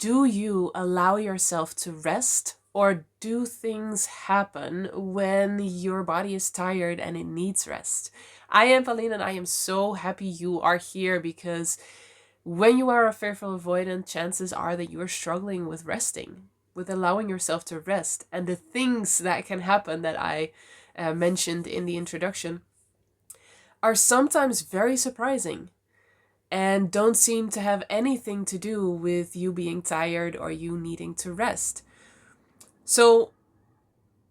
do you allow yourself to rest, or do things happen when your body is tired and it needs rest? I am Pauline, and I am so happy you are here, because when you are a fearful avoidant, chances are that you are struggling with resting, with allowing yourself to rest. And the things that can happen that I mentioned in the introduction are sometimes very surprising and don't seem to have anything to do with you being tired or you needing to rest. So,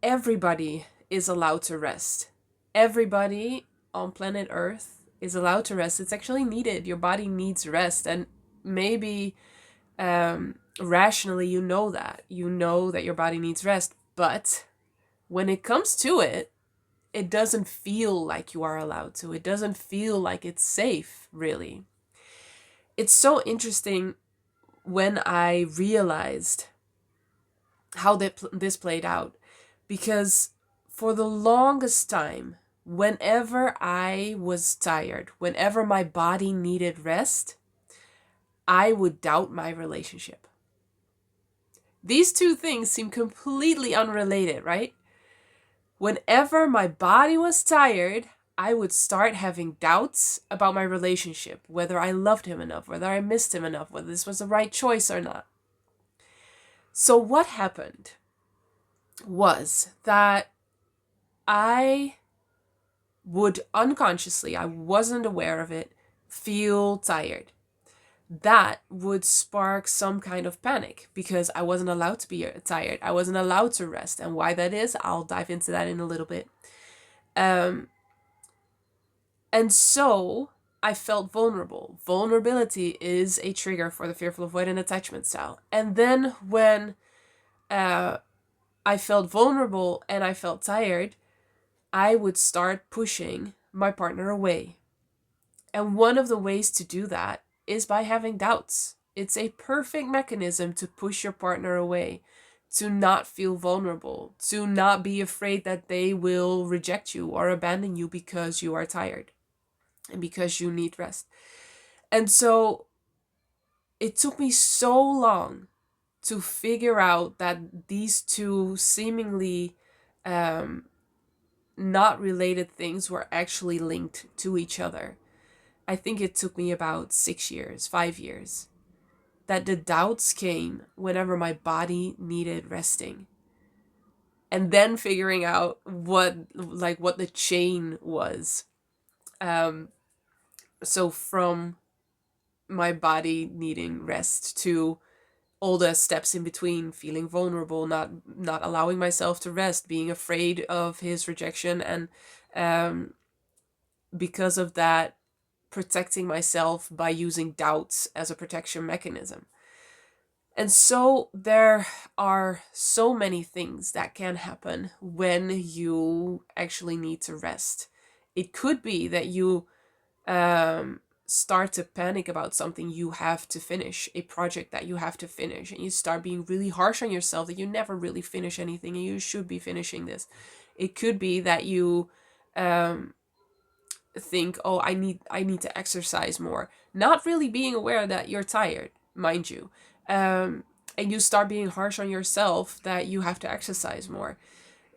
everybody is allowed to rest. Everybody on planet Earth is allowed to rest. It's actually needed. Your body needs rest. And maybe rationally, you know that. You know that your body needs rest. But when it comes to it, it doesn't feel like you are allowed to. It doesn't feel like it's safe, really. It's so interesting when I realized how this played out, because for the longest time, whenever I was tired, whenever my body needed rest, I would doubt my relationship. These two things seem completely unrelated, right? Whenever my body was tired, I would start having doubts about my relationship, whether I loved him enough, whether I missed him enough, whether this was the right choice or not. So what happened was that I would unconsciously, I wasn't aware of it, feel tired. That would spark some kind of panic, because I wasn't allowed to be tired. I wasn't allowed to rest. And why that is, I'll dive into that in a little bit. And so I felt vulnerable. Vulnerability is a trigger for the fearful avoidant attachment style. And then when I felt vulnerable and I felt tired, I would start pushing my partner away. And one of the ways to do that is by having doubts. It's a perfect mechanism to push your partner away, to not feel vulnerable, to not be afraid that they will reject you or abandon you because you are tired and because you need rest. And so it took me so long to figure out that these two seemingly not related things were actually linked to each other. I think it took me about 6 years, 5 years, that the doubts came whenever my body needed resting. And then figuring out what the chain was. So from my body needing rest to all the steps in between, feeling vulnerable, not allowing myself to rest, being afraid of his rejection, and because of that, protecting myself by using doubts as a protection mechanism. And so there are so many things that can happen when you actually need to rest. It could be that you start to panic about something you have to finish, a project that you have to finish, and you start being really harsh on yourself that you never really finish anything and you should be finishing this. It could be that you think, oh, I need to exercise more, not really being aware that you're tired, mind you. And you start being harsh on yourself that you have to exercise more.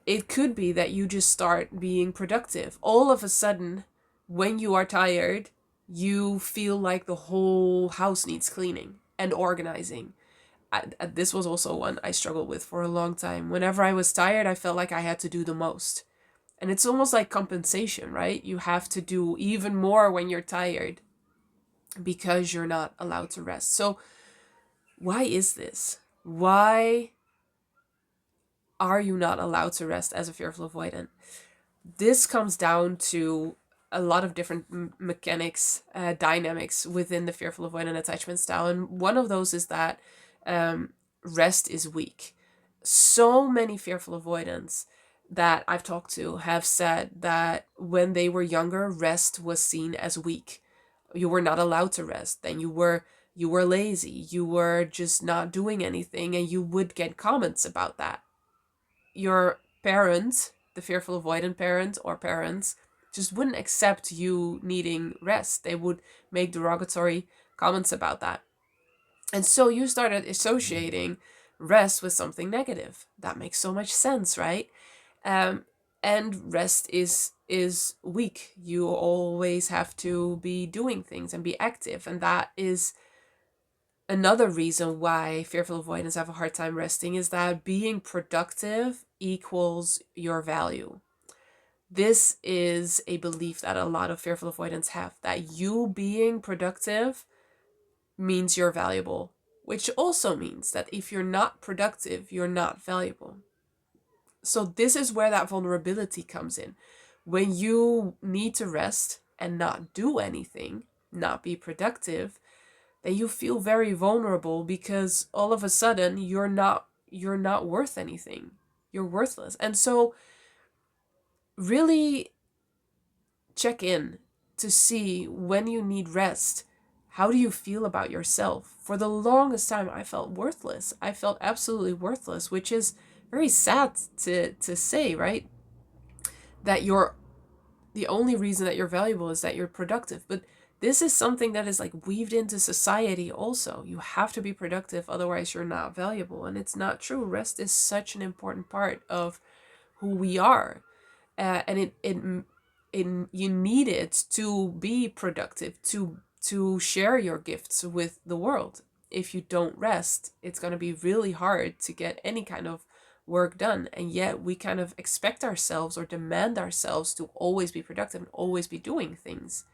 It could be that you just start being productive. All of a sudden, when you are tired, you feel like the whole house needs cleaning and organizing. This was also one I struggled with for a long time. Whenever I was tired, I felt like I had to do the most. And it's almost like compensation, right? You have to do even more when you're tired because you're not allowed to rest. So, why is this? Why are you not allowed to rest as a fearful avoidant? This comes down to a lot of different mechanics, dynamics within the fearful avoidant attachment style. And one of those is that rest is weak. So many fearful avoidants that I've talked to have said that when they were younger, rest was seen as weak. You were not allowed to rest. Then you were lazy. You were just not doing anything, and you would get comments about that. Your parents, the fearful avoidant parent or parents, just wouldn't accept you needing rest. They would make derogatory comments about that. And so you started associating rest with something negative. That makes so much sense, right? Um, and rest is weak. You always have to be doing things and be active, and that is another reason why fearful avoidants have a hard time resting, is that being productive equals your value. This is a belief that a lot of fearful avoidants have, that you being productive means you're valuable, which also means that if you're not productive, you're not valuable. So this is where that vulnerability comes in. When you need to rest and not do anything, not be productive, then you feel very vulnerable, because all of a sudden you're not worth anything. You're worthless. And so really check in to see when you need rest. How do you feel about yourself? For the longest time, I felt worthless. I felt absolutely worthless, which is very sad to say, right? That you're the only reason that you're valuable is that you're productive. But this is something that is like weaved into society also. You have to be productive, otherwise you're not valuable. And it's not true. Rest is such an important part of who we are. And you need it to be productive, to share your gifts with the world. If you don't rest, it's going to be really hard to get any kind of work done. And yet we kind of expect ourselves or demand ourselves to always be productive and always be doing things.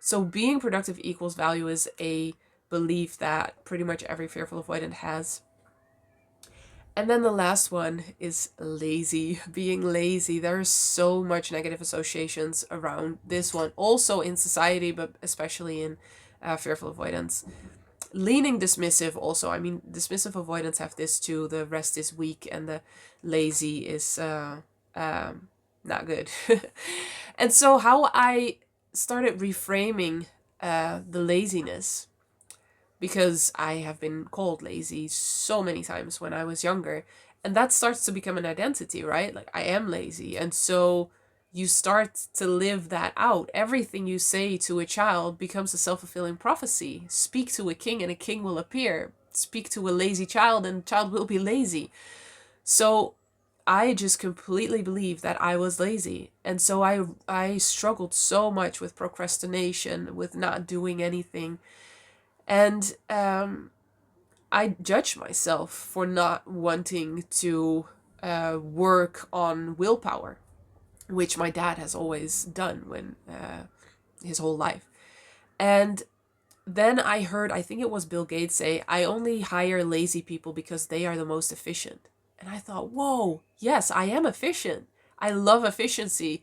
So being productive equals value is a belief that pretty much every fearful avoidant has. And then the last one is lazy. Being lazy. There is so much negative associations around this one, also in society, but especially in fearful avoidance. Leaning dismissive also. I mean, dismissive avoidance have this too. The rest is weak and the lazy is not good. And so how I started reframing the laziness, because I have been called lazy so many times when I was younger. And that starts to become an identity, right? Like, I am lazy. And so you start to live that out. Everything you say to a child becomes a self-fulfilling prophecy. Speak to a king and a king will appear. Speak to a lazy child and the child will be lazy. So I just completely believed that I was lazy. And so I struggled so much with procrastination, with not doing anything. And I judge myself for not wanting to work on willpower, which my dad has always done when his whole life. And then I heard, I think it was Bill Gates say, I only hire lazy people because they are the most efficient. And I thought, whoa, yes, I am efficient. I love efficiency.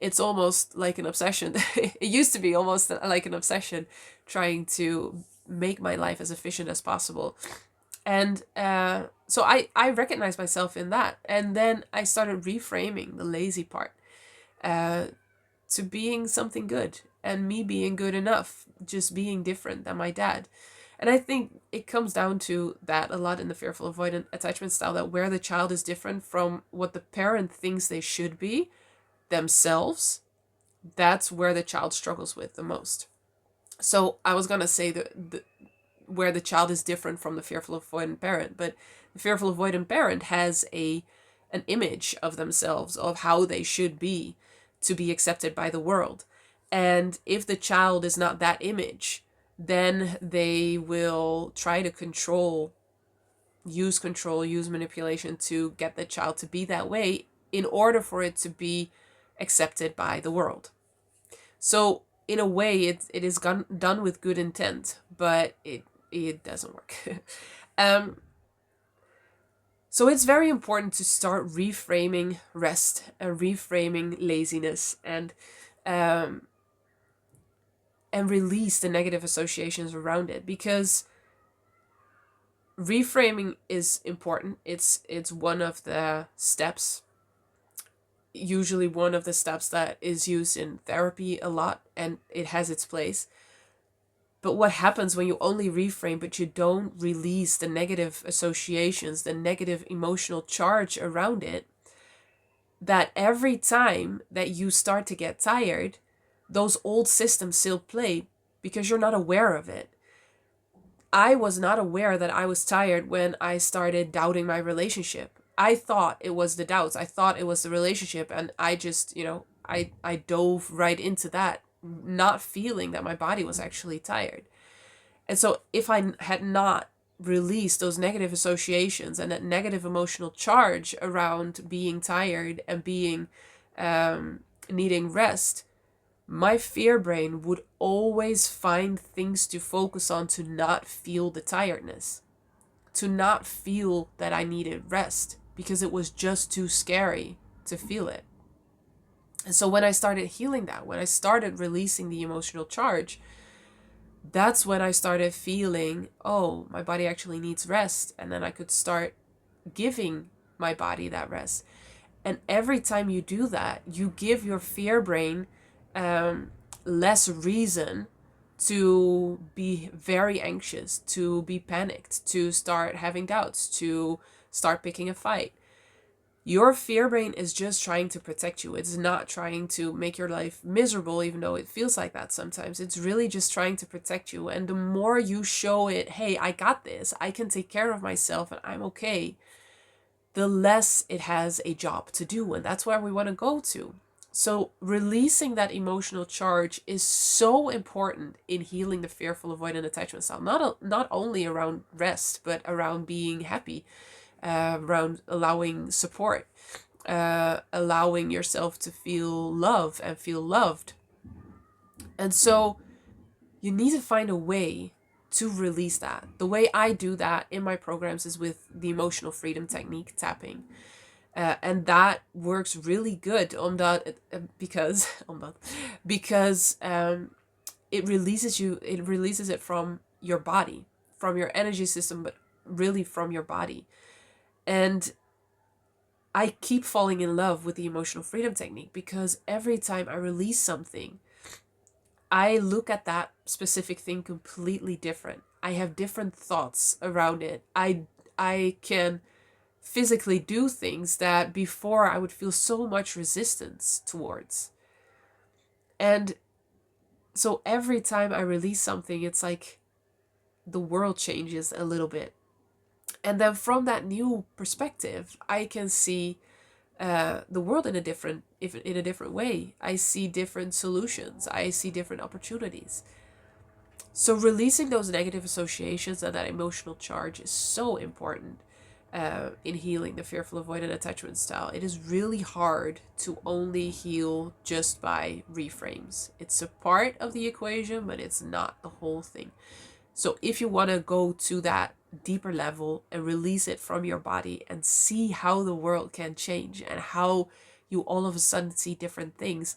It's almost like an obsession. It used to be almost like an obsession, trying to make my life as efficient as possible. And so I recognized myself in that. And then I started reframing the lazy part uh, to being something good, and me being good enough, just being different than my dad. And I think it comes down to that a lot in the fearful avoidant attachment style, that where the child is different from what the parent thinks they should be themselves, that's where the child struggles with the most. So I was gonna say the where the child is different from the fearful avoidant parent, but the fearful avoidant parent has an image of themselves, of how they should be to be accepted by the world. And if the child is not that image, then they will try to control, use manipulation to get the child to be that way in order for it to be accepted by the world. So in a way, it is done with good intent, but it doesn't work. um, so it's very important to start reframing rest and reframing laziness, um, and release the negative associations around it, because reframing is important. It's one of the steps, usually one of the steps that is used in therapy a lot, and it has its place. But what happens when you only reframe but you don't release the negative associations, the negative emotional charge around it, that every time that you start to get tired, those old systems still play because you're not aware of it. I was not aware that I was tired when I started doubting my relationship. I thought it was the doubts. I thought it was the relationship. And I just, I dove right into that, not feeling that my body was actually tired. And so if I had not released those negative associations and that negative emotional charge around being tired and being needing rest, my fear brain would always find things to focus on to not feel the tiredness, to not feel that I needed rest because it was just too scary to feel it. And so when I started healing that, when I started releasing the emotional charge, that's when I started feeling, oh, my body actually needs rest. And then I could start giving my body that rest. And every time you do that, you give your fear brain less reason to be very anxious, to be panicked, to start having doubts, to start picking a fight. Your fear brain is just trying to protect you. It's not trying to make your life miserable, even though it feels like that sometimes. It's really just trying to protect you. And the more you show it, hey, I got this, I can take care of myself and I'm okay, the less it has a job to do. And that's where we want to go to. So releasing that emotional charge is so important in healing the fearful avoidant attachment style. Not only around rest, but around being happy, around allowing support, allowing yourself to feel love and feel loved. And so you need to find a way to release that. The way I do that in my programs is with the emotional freedom technique, tapping. And that works really good on that because it releases it from your body, from your energy system, but really from your body. And I keep falling in love with the emotional freedom technique because every time I release something, I look at that specific thing completely different. I have different thoughts around it. I can physically do things that before I would feel so much resistance towards. And so every time I release something, it's like the world changes a little bit. And then from that new perspective, I can see the world in a different way. I see different solutions. I see different opportunities. So releasing those negative associations and that emotional charge is so important in healing the fearful avoidant attachment style. It is really hard to only heal just by reframes. It's a part of the equation, but it's not the whole thing. So if you want to go to that deeper level and release it from your body and see how the world can change and how you all of a sudden see different things,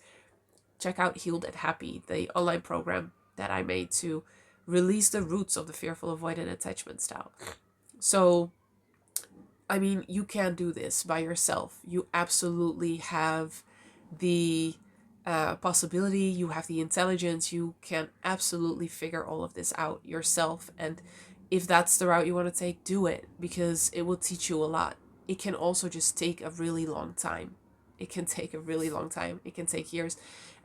check out Healed and Happy, the online program that I made to release the roots of the fearful avoidant attachment style. So, I mean, you can do this by yourself. You absolutely have the possibility, you have the intelligence, you can absolutely figure all of this out yourself. And if that's the route you want to take, do it because it will teach you a lot. It can also just take a really long time. It can take a really long time. It can take years.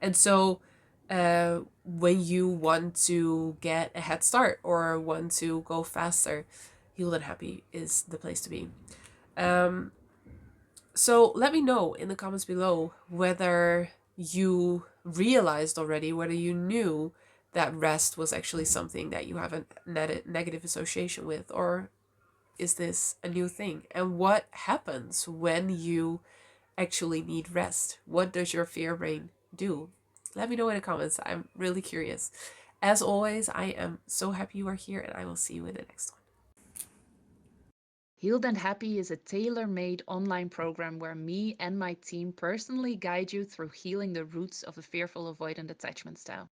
And so when you want to get a head start or want to go faster, Healed and Happy is the place to be. So let me know in the comments below whether you realized already, whether you knew that rest was actually something that you have a negative association with, or is this a new thing? And what happens when you actually need rest? What does your fear brain do? Let me know in the comments. I'm really curious. As always, I am so happy you are here, and I will see you in the next one. Healed and Happy is a tailor-made online program where me and my team personally guide you through healing the roots of the fearful avoidant attachment style.